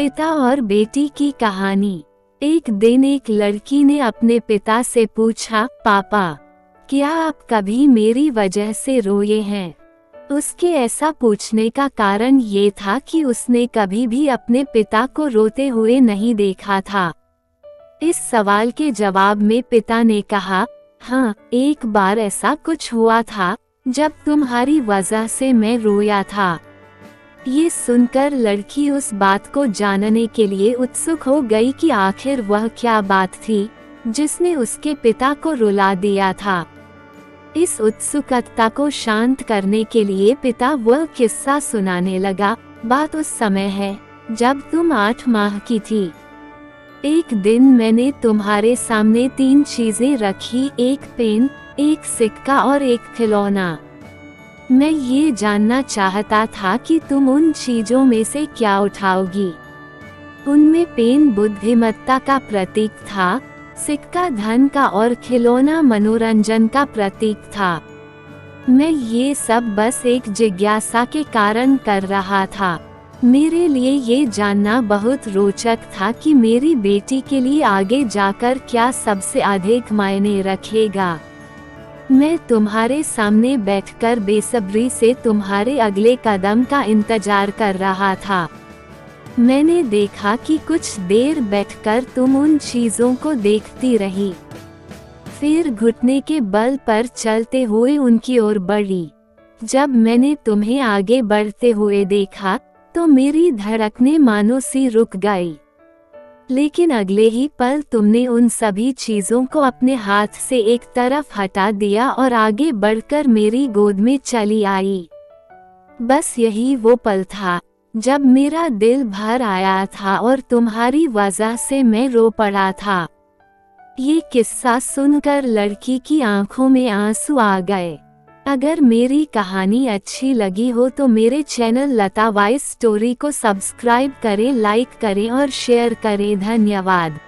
पिता और बेटी की कहानी। एक दिन एक लड़की ने अपने पिता से पूछा, पापा, क्या आप कभी मेरी वजह से रोए हैं? उसके ऐसा पूछने का कारण ये था कि उसने कभी भी अपने पिता को रोते हुए नहीं देखा था। इस सवाल के जवाब में पिता ने कहा, हाँ, एक बार ऐसा कुछ हुआ था जब तुम्हारी वजह से मैं रोया था। ये सुनकर लड़की उस बात को जानने के लिए उत्सुक हो गई कि आखिर वह क्या बात थी जिसने उसके पिता को रुला दिया था। इस उत्सुकता को शांत करने के लिए पिता वह किस्सा सुनाने लगा। बात उस समय है जब तुम 8 माह की थी। एक दिन मैंने तुम्हारे सामने 3 चीजें रखी, एक पेन, एक सिक्का और एक खिलौना। मैं ये जानना चाहता था कि तुम उन चीजों में से क्या उठाओगी। उनमें पेन बुद्धिमत्ता का प्रतीक था, सिक्का धन का और खिलौना मनोरंजन का प्रतीक था। मैं ये सब बस एक जिज्ञासा के कारण कर रहा था। मेरे लिए ये जानना बहुत रोचक था कि मेरी बेटी के लिए आगे जाकर क्या सबसे अधिक मायने रखेगा। मैं तुम्हारे सामने बैठकर बेसब्री से तुम्हारे अगले कदम का इंतजार कर रहा था। मैंने देखा कि कुछ देर बैठकर तुम उन चीजों को देखती रही, फिर घुटने के बल पर चलते हुए उनकी ओर बढ़ी। जब मैंने तुम्हें आगे बढ़ते हुए देखा तो मेरी धड़कनें मानो सी रुक गई, लेकिन अगले ही पल तुमने उन सभी चीजों को अपने हाथ से एक तरफ हटा दिया और आगे बढ़कर मेरी गोद में चली आई। बस यही वो पल था जब मेरा दिल भर आया था और तुम्हारी वजह से मैं रो पड़ा था। ये किस्सा सुनकर लड़की की आंखों में आंसू आ गए। अगर मेरी कहानी अच्छी लगी हो तो मेरे चैनल लता वॉइस स्टोरी को सब्सक्राइब करें, लाइक करें और शेयर करें। धन्यवाद।